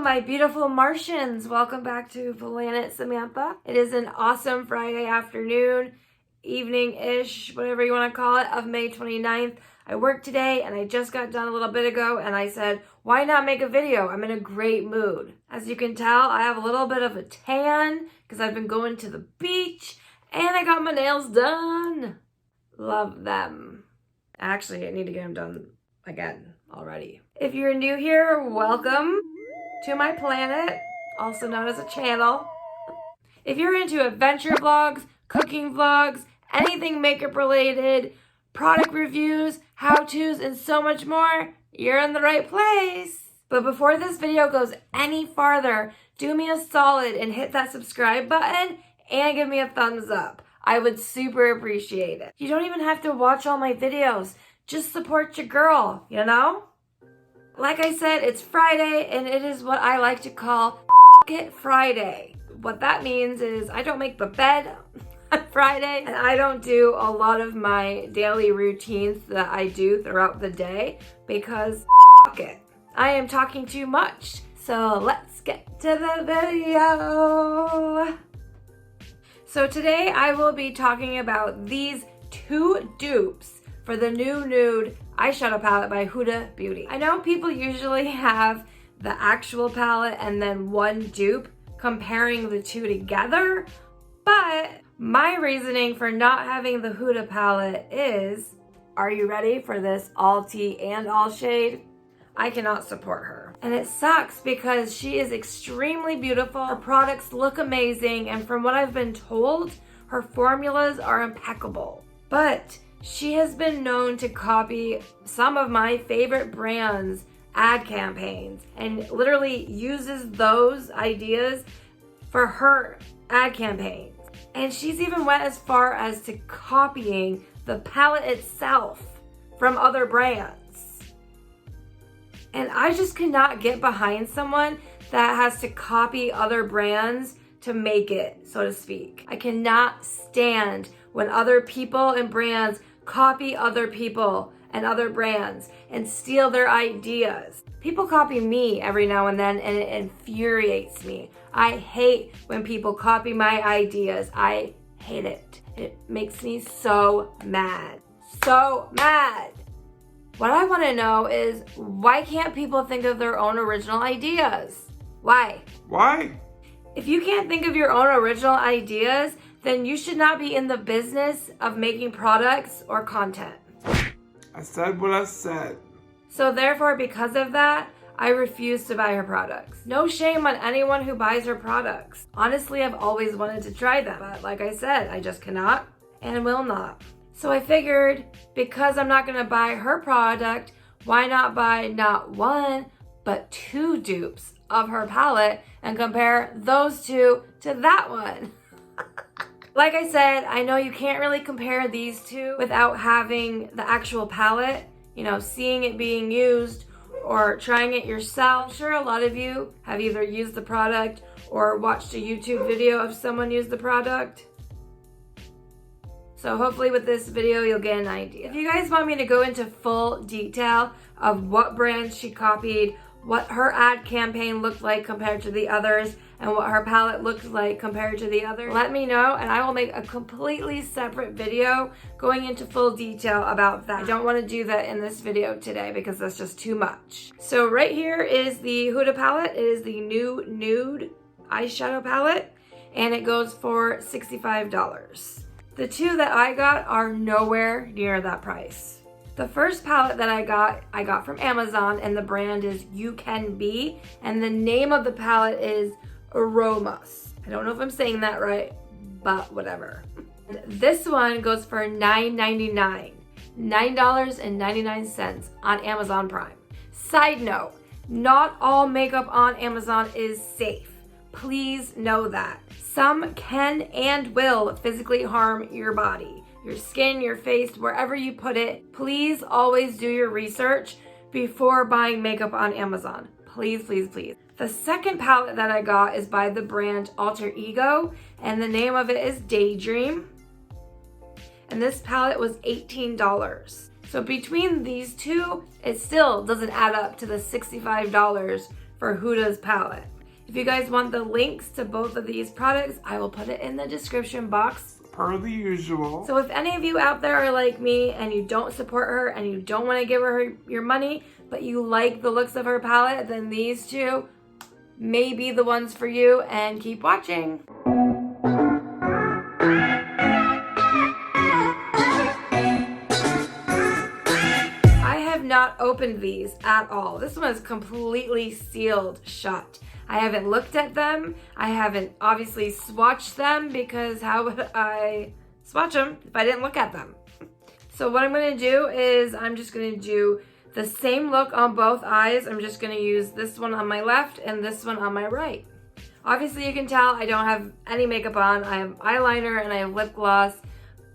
my beautiful Martians. Welcome back to Planet Samantha. It is an awesome Friday afternoon, evening-ish, whatever you want to call it, of May 29th. I worked today and I just got done a little bit ago and I said, why not make a video? I'm in a great mood. As you can tell, I have a little bit of a tan because I've been going to the beach and I got my nails done. Love them. Actually, I need to get them done again already. If you're new here, welcome to my planet, also known as a channel. If you're into adventure vlogs, cooking vlogs, anything makeup related, product reviews, how-tos, and so much more, you're in the right place. But before this video goes any farther, do me a solid and hit that subscribe button and give me a thumbs up. I would super appreciate it. You don't even have to watch all my videos. Just support your girl, you know? Like I said, it's Friday and it is what I like to call It Friday. What that means is I don't make the bed on Friday and I don't do a lot of my daily routines that I do throughout the day because it. I am talking too much. So let's get to the video. So today I will be talking about these two dupes for the new Nude eyeshadow palette by Huda Beauty. I know people usually have the actual palette and then one dupe comparing the two together, but my reasoning for not having the Huda palette is, are you ready for this all tea and all shade? I cannot support her. And it sucks because she is extremely beautiful, her products look amazing, and from what I've been told, her formulas are impeccable. But she has been known to copy some of my favorite brands' ad campaigns and literally uses those ideas for her ad campaigns. And she's even went as far as to copying the palette itself from other brands. And I just cannot get behind someone that has to copy other brands to make it, so to speak. I cannot stand when other people and brands copy other people and other brands and steal their ideas. People copy me every now and then and it infuriates me. I hate when people copy my ideas. I hate it. It makes me so mad. So mad. What I want to know is, why can't people think of their own original ideas? Why? Why? If you can't think of your own original ideas, then you should not be in the business of making products or content. I said what I said. So therefore, because of that, I refuse to buy her products. No shame on anyone who buys her products. Honestly, I've always wanted to try them, but like I said, I just cannot and will not. So I figured, because I'm not gonna buy her product, why not buy not one, but two dupes of her palette and compare those two to that one. Like I said, I know you can't really compare these two without having the actual palette, you know, seeing it being used or trying it yourself. I'm sure a lot of you have either used the product or watched a YouTube video of someone use the product. So hopefully with this video, you'll get an idea. If you guys want me to go into full detail of what brands she copied, what her ad campaign looked like compared to the others, and what her palette looked like compared to the others, let me know and I will make a completely separate video going into full detail about that. I don't want to do that in this video today because that's just too much. So right here is the Huda palette. It is the new Nude eyeshadow palette and it goes for $65. The two that I got are nowhere near that price. The first palette that I got from Amazon and the brand is UCANBE and the name of the palette is Aromas. I don't know if I'm saying that right, but whatever. This one goes for $9.99. $9.99 on Amazon Prime. Side note, not all makeup on Amazon is safe. Please know that. Some can and will physically harm your body, your skin, your face, wherever you put it. Please always do your research before buying makeup on Amazon. Please, please, please. The second palette that I got is by the brand Alter Ego, and the name of it is Daydream. And this palette was $18. So between these two, it still doesn't add up to the $65 for Huda'S palette. If you guys want the links to both of these products, I will put it in the description box. Per the usual. So if any of you out there are like me and you don't support her and you don't want to give her your money, but you like the looks of her palette, then these two may be the ones for you, and keep watching. I have not opened these at all. This one is completely sealed shut. I haven't looked at them. I haven't obviously swatched them, because how would I swatch them if I didn't look at them? So what I'm gonna do is I'm just gonna do the same look on both eyes. I'm just gonna use this one on my left and this one on my right. Obviously you can tell I don't have any makeup on. I have eyeliner and I have lip gloss,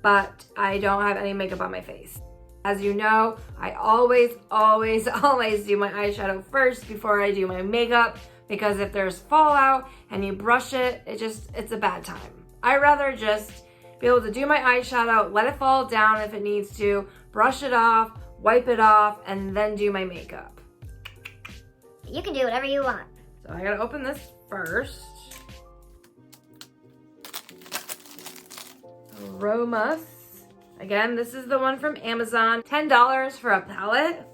but I don't have any makeup on my face. As you know, I always do my eyeshadow first before I do my makeup, because if there's fallout and you brush it, it's a bad time. I'd rather just be able to do my eyeshadow, let it fall down if it needs to, brush it off, wipe it off, and then do my makeup. You can do whatever you want. So I gotta open this first. Aromas. Again, this is the one from Amazon. $10 for a palette.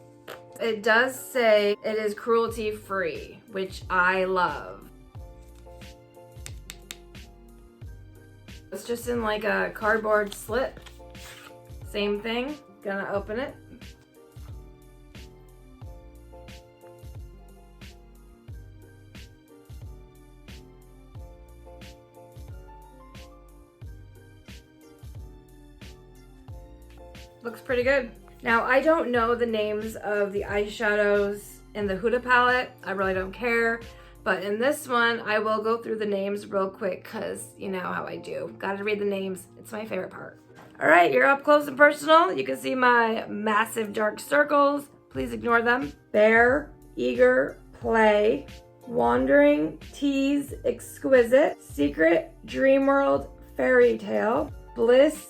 It does say it is cruelty free, which I love. It's just in like a cardboard slip. Same thing. Gonna open it. Looks pretty good. Now, I don't know the names of the eyeshadows in the Huda palette. I really don't care. But in this one, I will go through the names real quick, because you know how I do. Gotta read the names. It's my favorite part. All right, you're up close and personal. You can see my massive dark circles. Please ignore them. Bear, Eager, Play, Wandering, Tease, Exquisite, Secret, Dreamworld, Fairy Tale, Bliss,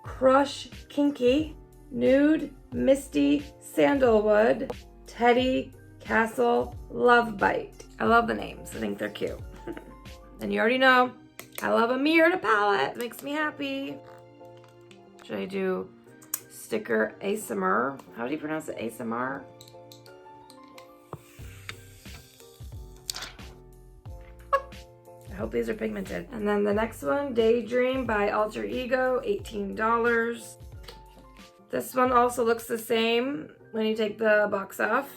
Crush, Kinky, Nude, Misty, Sandalwood, Teddy, Castle, Love Bite. I love the names. I think they're cute. And you already know, I love a mirror and a palette. It makes me happy. Should I do sticker ASMR? How do you pronounce it? ASMR? I hope these are pigmented. And then the next one, Daydream by Alter Ego, $18. This one also looks the same when you take the box off.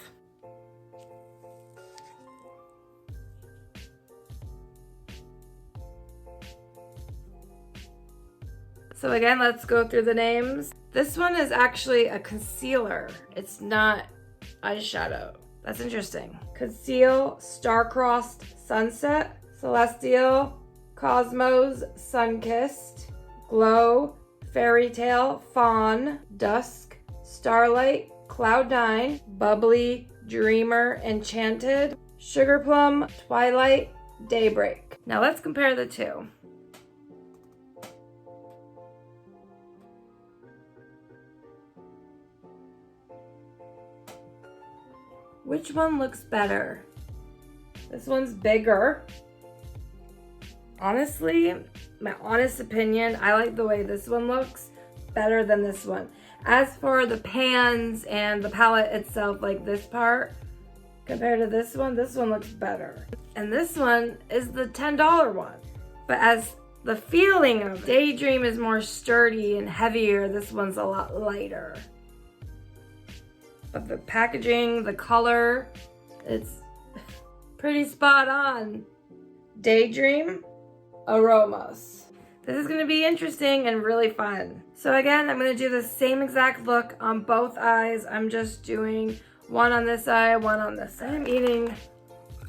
So again, let's go through the names. This one is actually a concealer. It's not eyeshadow. That's interesting. Conceal, Star-Crossed Sunset, Celestial, Cosmos, Sunkissed, Glow, Fairy Tale, Fawn, Dusk, Starlight, Cloud9, Bubbly, Dreamer, Enchanted, Sugar Plum, Twilight, Daybreak. Now let's compare the two. Which one looks better? This one's bigger. Honestly, my honest opinion, I like the way this one looks better than this one. As for the pans and the palette itself, like this part, compared to this one looks better. And this one is the $10 one. But as the feeling of Daydream is more sturdy and heavier, this one's a lot lighter. But the packaging, the color, it's pretty spot on. Daydream Aromas. This is gonna be interesting and really fun. So again, I'm gonna do the same exact look on both eyes. I'm just doing one on this eye, one on this side. I'm eating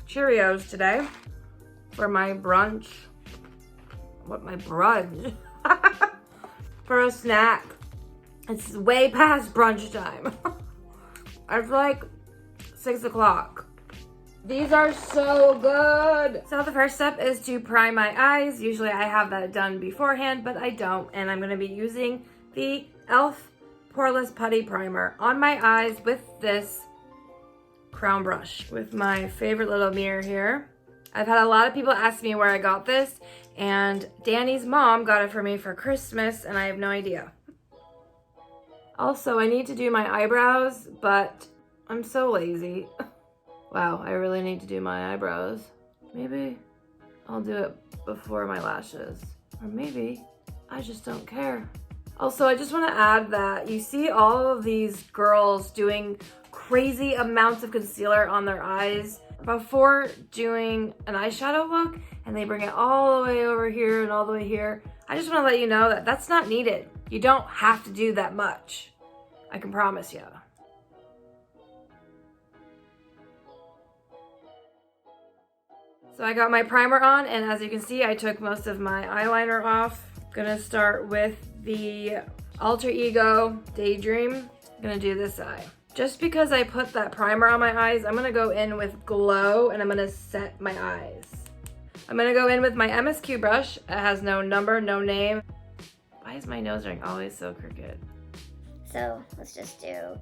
Cheerios today for my brunch. What, my brunch? For a snack. It's way past brunch time. It's like 6 o'clock. These are so good. So the first step is to prime my eyes. Usually I have that done beforehand, but I don't. And I'm gonna be using the e.l.f. Poreless Putty Primer on my eyes with this crown brush with my favorite little mirror here. I've had a lot of people ask me where I got this, and Danny's mom got it for me for Christmas, and I have no idea. Also, I need to do my eyebrows, but I'm so lazy. Wow, I really need to do my eyebrows. Maybe I'll do it before my lashes. Or maybe I just don't care. Also, I just want to add that you see all of these girls doing crazy amounts of concealer on their eyes before doing an eyeshadow look, and they bring it all the way over here and all the way here. I just want to let you know that that's not needed. You don't have to do that much. I can promise you. So I got my primer on, and as you can see, I took most of my eyeliner off. Gonna start with the Alter Ego Daydream. Gonna do this eye. Just because I put that primer on my eyes, I'm gonna go in with Glow, and I'm gonna set my eyes. I'm gonna go in with my MSQ brush. It has no number, no name. Why is my nose ring always so crooked? So let's just do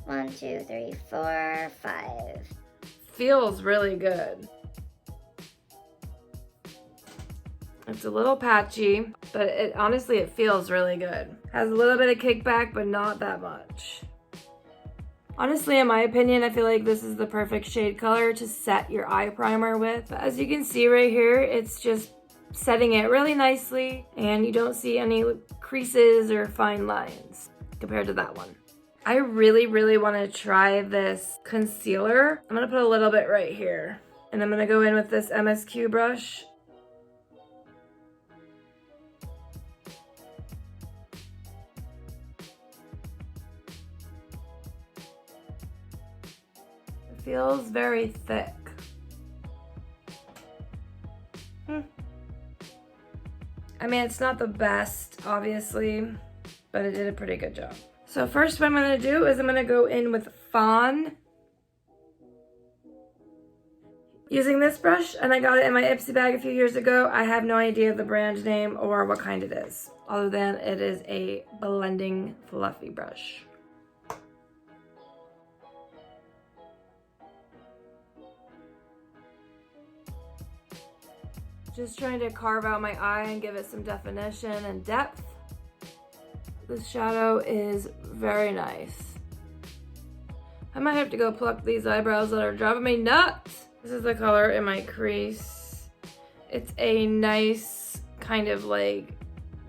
1, 2, 3, 4, 5. Feels really good. It's a little patchy, but honestly, it feels really good. Has a little bit of kickback, but not that much. Honestly, in my opinion, I feel like this is the perfect shade color to set your eye primer with. But as you can see right here, it's just setting it really nicely, and you don't see any creases or fine lines compared to that one. I really, really want to try this concealer. I'm going to put a little bit right here, and I'm going to go in with this MSQ brush. Feels very thick. I mean, it's not the best, obviously, but it did a pretty good job. So first what I'm gonna do is I'm gonna go in with FAWN. Using this brush, and I got it in my Ipsy bag a few years ago. I have no idea the brand name or what kind it is, other than it is a blending fluffy brush. Just trying to carve out my eye and give it some definition and depth. This shadow is very nice. I might have to go pluck these eyebrows that are driving me nuts. This is the color in my crease. It's a nice kind of like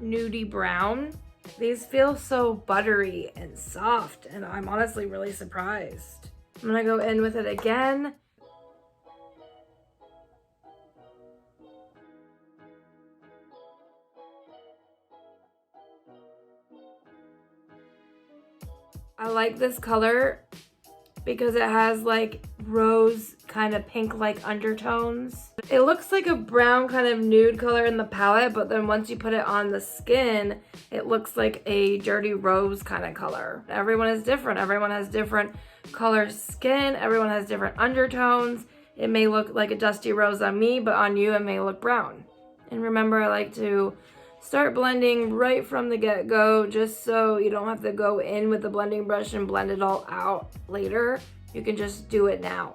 nudie brown. These feel so buttery and soft, and I'm honestly really surprised. I'm gonna go in with it again. I like this color because it has like rose kind of pink-like undertones. It looks like a brown kind of nude color in the palette, but then once you put it on the skin, it looks like a dirty rose kind of color. Everyone is different. Everyone has different color skin. Everyone has different undertones. It may look like a dusty rose on me, but on you it may look brown. And remember, I like to start blending right from the get-go, just so you don't have to go in with the blending brush and blend it all out later. You can just do it now.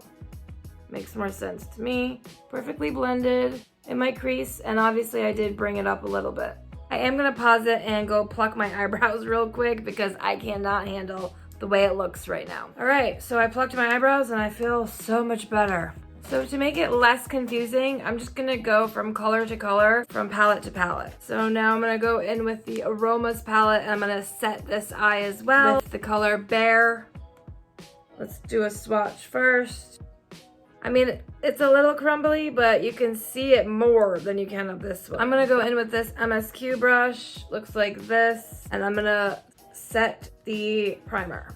Makes more sense to me. Perfectly blended in my crease, and obviously I did bring it up a little bit. I am gonna pause it and go pluck my eyebrows real quick because I cannot handle the way it looks right now. All right, so I plucked my eyebrows and I feel so much better. So to make it less confusing, I'm just gonna go from color to color, from palette to palette. So now I'm gonna go in with the Aromas palette, and I'm gonna set this eye as well with the color Bear. Let's do a swatch first. I mean, it's a little crumbly, but you can see it more than you can of this one. I'm gonna go in with this MSQ brush, looks like this, and I'm gonna set the primer.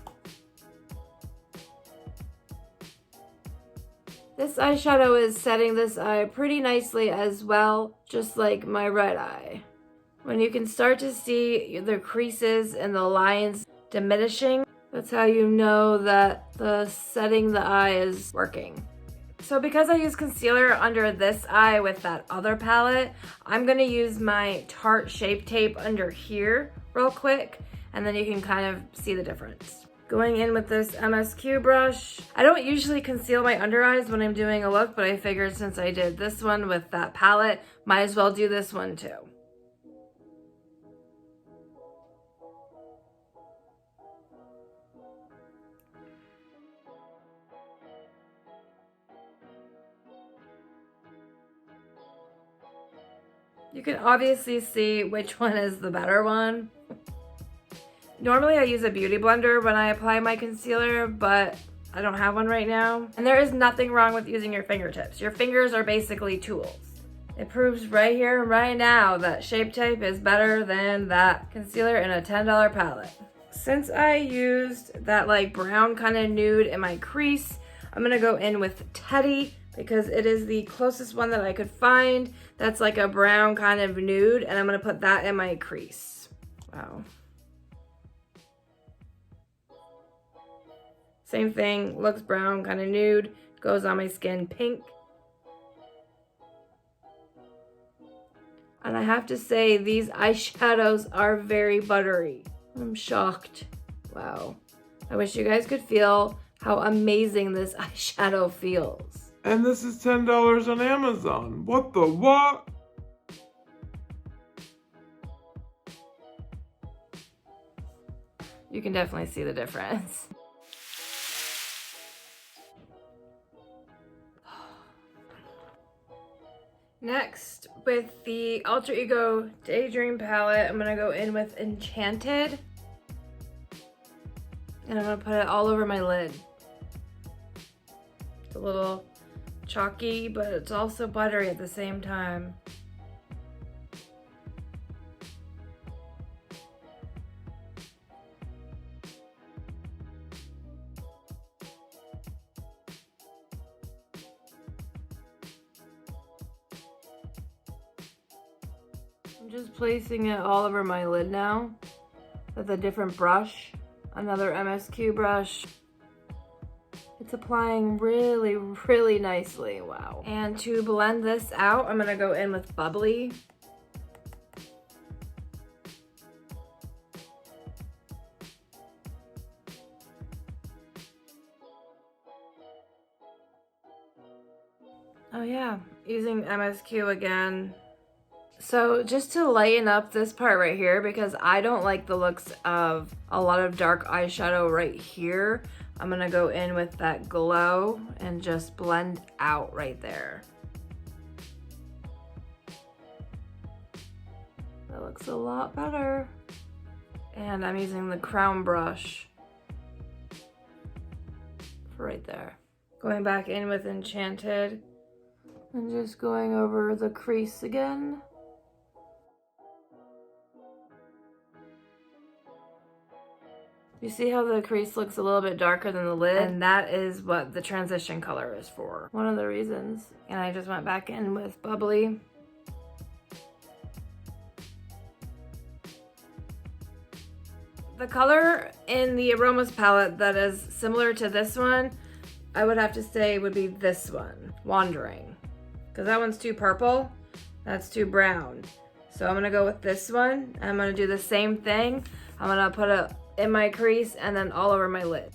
This eyeshadow is setting this eye pretty nicely as well, just like my red eye. When you can start to see the creases and the lines diminishing, that's how you know that the setting the eye is working. So because I use concealer under this eye with that other palette, I'm gonna use my Tarte Shape Tape under here real quick, and then you can kind of see the difference. Going in with this MSQ brush. I don't usually conceal my under eyes when I'm doing a look, but I figured since I did this one with that palette, might as well do this one too. You can obviously see which one is the better one. Normally I use a beauty blender when I apply my concealer, but I don't have one right now. And there is nothing wrong with using your fingertips. Your fingers are basically tools. It proves right here and right now that Shape Tape is better than that concealer in a $10 palette. Since I used that like brown kind of nude in my crease, I'm gonna go in with Teddy because it is the closest one that I could find that's like a brown kind of nude, and I'm gonna put that in my crease. Wow. Same thing, looks brown, kind of nude, goes on my skin pink. And I have to say, these eyeshadows are very buttery. I'm shocked. Wow. I wish you guys could feel how amazing this eyeshadow feels. And this is $10 on Amazon. What the what? You can definitely see the difference. Next, with the Alter Ego Daydream palette, I'm gonna go in with Enchanted. And I'm gonna put it all over my lid. It's a little chalky, but it's also buttery at the same time. I'm just placing it all over my lid now with a different brush, another MSQ brush. It's applying really, really nicely, wow. And to blend this out, I'm gonna go in with Bubbly. Oh yeah, using MSQ again. So just to lighten up this part right here, because I don't like the looks of a lot of dark eyeshadow right here, I'm gonna go in with that glow and just blend out right there. That looks a lot better. And I'm using the crown brush for right there. Going back in with Enchanted and just going over the crease again. You see how the crease looks a little bit darker than the lid? And that is what the transition color is for. One of the reasons. And I just went back in with Bubbly. The color in the Aromas palette that is similar to this one, I would have to say would be this one, Wandering. Because that one's too purple, that's too brown. So I'm gonna go with this one. I'm gonna do the same thing. I'm gonna put it in my crease and then all over my lid.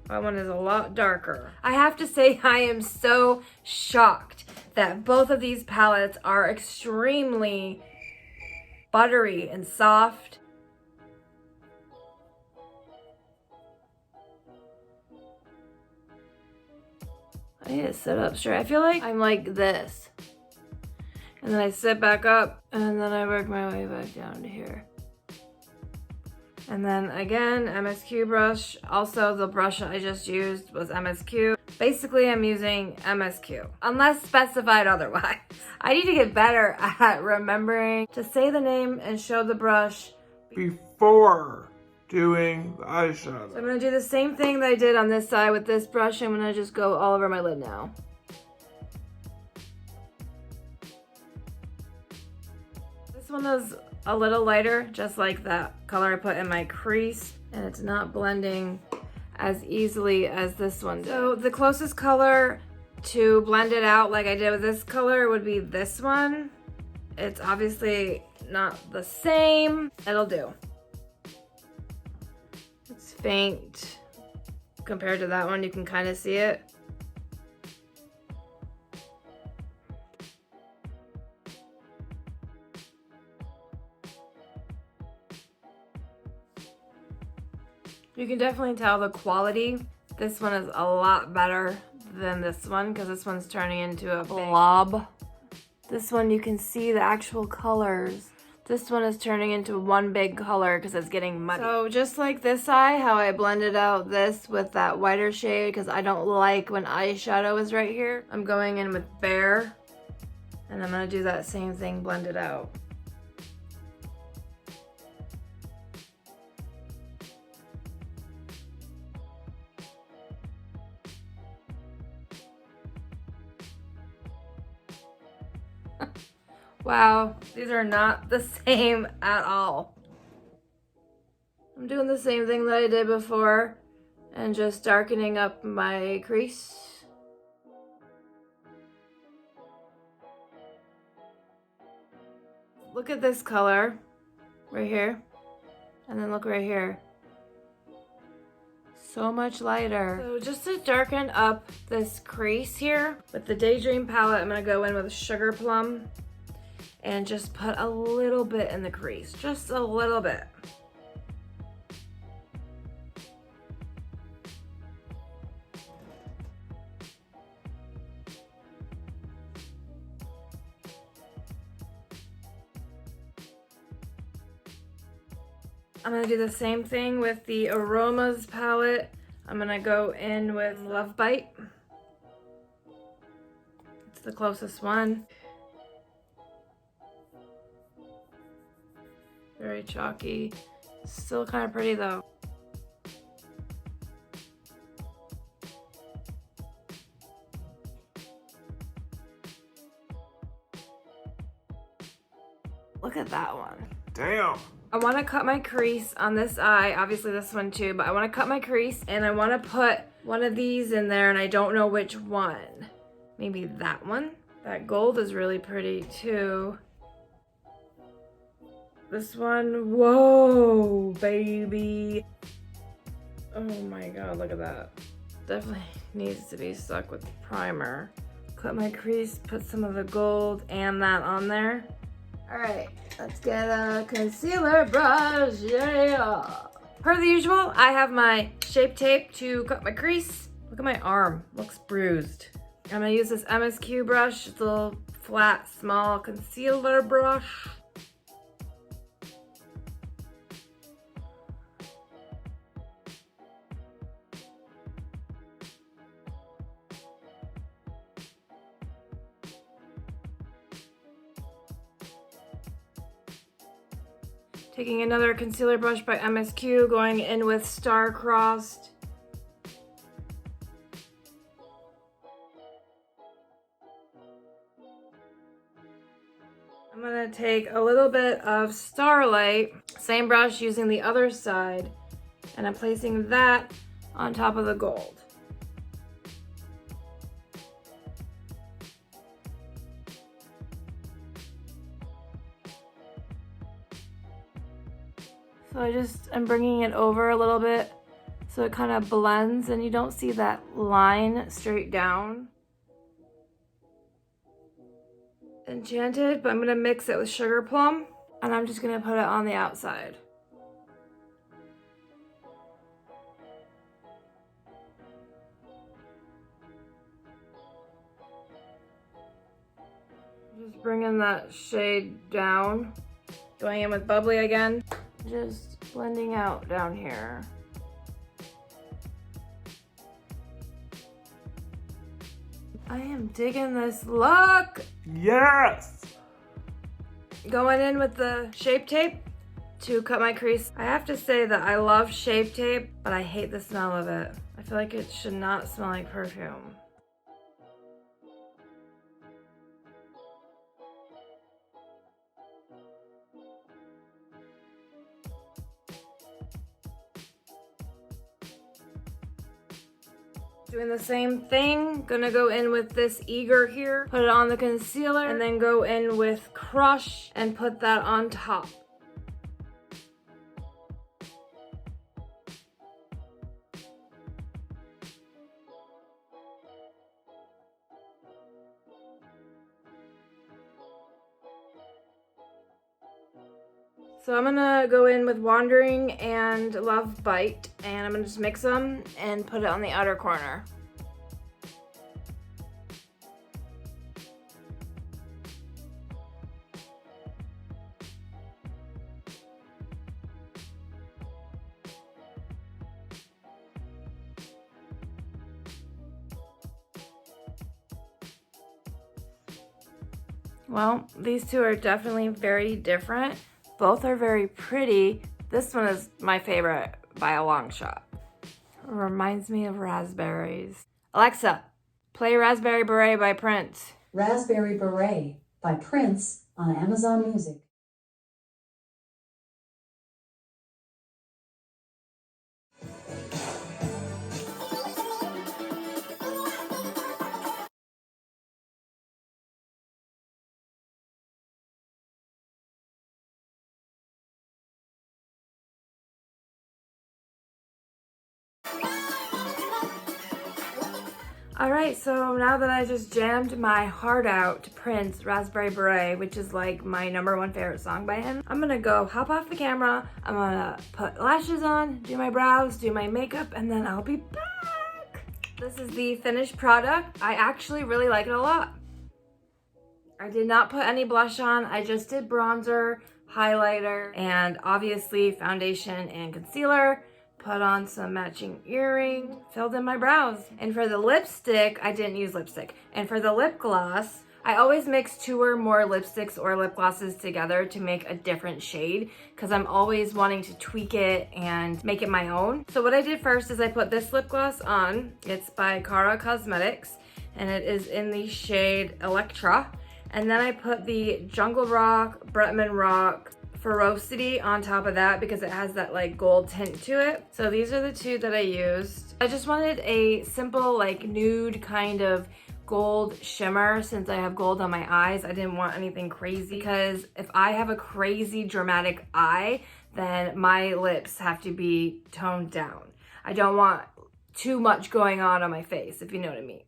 That one is a lot darker. I have to say I am so shocked that both of these palettes are extremely buttery and soft. I need to sit up straight. I feel like I'm like this. And then I sit back up and then I work my way back down to here. And then again, MSQ brush. Also, the brush I just used was MSQ. Basically, I'm using MSQ, unless specified otherwise. I need to get better at remembering to say the name and show the brush Before doing the eyeshadow. So I'm gonna do the same thing that I did on this side with this brush. I'm gonna just go all over my lid now. This one is a little lighter, just like that color I put in my crease, and it's not blending as easily as this one did. So the closest color to blend it out like I did with this color would be this one. It's obviously not the same. It'll do. It's faint compared to that one. You can kind of see it. You can definitely tell the quality. This one is a lot better than this one because this one's turning into a blob. This one you can see the actual colors. This one is turning into one big color because it's getting muddy. So just like this eye, how I blended out this with that whiter shade because I don't like when eyeshadow is right here. I'm going in with Bare, and I'm gonna do that same thing, blend it out. Wow, these are not the same at all. I'm doing the same thing that I did before and just darkening up my crease. Look at this color right here, and then look right here. So much lighter. So just to darken up this crease here, with the Daydream palette, I'm gonna go in with Sugar Plum and just put a little bit in the crease, just a little bit. I'm gonna do the same thing with the Aromas palette. I'm gonna go in with Love Bite. It's the closest one. Very chalky. Still kind of pretty though. Look at that one. Damn. I want to cut my crease on this eye, obviously this one too, but I want to cut my crease and I want to put one of these in there and I don't know which one. Maybe that one? That gold is really pretty too. This one, whoa, baby. Oh my god, look at that. Definitely needs to be stuck with primer. Cut my crease, put some of the gold and that on there. All right, let's get a concealer brush, yeah. Per the usual, I have my Shape Tape to cut my crease. Look at my arm, looks bruised. I'm gonna use this MSQ brush. It's a little flat, small concealer brush. Taking another concealer brush by MSQ, going in with Star Crossed. I'm gonna take a little bit of Starlight, same brush using the other side, and I'm placing that on top of the gold. So I just am bringing it over a little bit so it kind of blends and you don't see that line straight down. Enchanted, but I'm gonna mix it with Sugar Plum and I'm just gonna put it on the outside. Just bringing that shade down. Going in with Bubbly again. Just blending out down here. I am digging this look. Yes! Going in with the Shape Tape to cut my crease. I have to say that I love Shape Tape, but I hate the smell of it. I feel like it should not smell like perfume. Doing the same thing, gonna go in with this Eager here, put it on the concealer, and then go in with Crush and put that on top. So I'm gonna go in with Wandering and Love Bite, and I'm gonna just mix them and put it on the outer corner. Well, these two are definitely very different. Both are very pretty. This one is my favorite by a long shot. Reminds me of raspberries. Alexa, play Raspberry Beret by Prince. Raspberry Beret by Prince on Amazon Music. Alright, so now that I just jammed my heart out to Prince, Raspberry Beret, which is like my #1 favorite song by him, I'm gonna go hop off the camera, I'm gonna put lashes on, do my brows, do my makeup, and then I'll be back! This is the finished product. I actually really like it a lot. I did not put any blush on, I just did bronzer, highlighter, and obviously foundation and concealer. Put on some matching earring, filled in my brows. And for the lipstick, I didn't use lipstick. And for the lip gloss, I always mix 2 or more lipsticks or lip glosses together to make a different shade because I'm always wanting to tweak it and make it my own. So what I did first is I put this lip gloss on. It's by Cara Cosmetics and it is in the shade Electra. And then I put the Jungle Rock, Bretman Rock, Ferocity on top of that because it has that like gold tint to it. So these are the 2 that I used. I just wanted a simple like nude kind of gold shimmer since I have gold on my eyes. I didn't want anything crazy because if I have a crazy dramatic eye, then my lips have to be toned down. I don't want too much going on my face, if you know what I mean.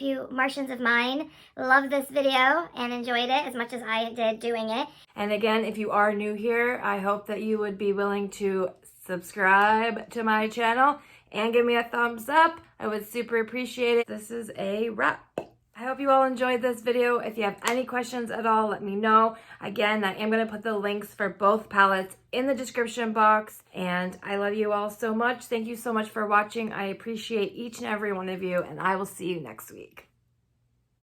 You Martians of mine loved this video and enjoyed it as much as I did doing it. And again, if you are new here, I hope that you would be willing to subscribe to my channel and give me a thumbs up. I would super appreciate it. This is a wrap. I hope you all enjoyed this video. If you have any questions at all, let me know. Again, I am going to put the links for both palettes in the description box. And I love you all so much. Thank you so much for watching. I appreciate each and every one of you, and I will see you next week.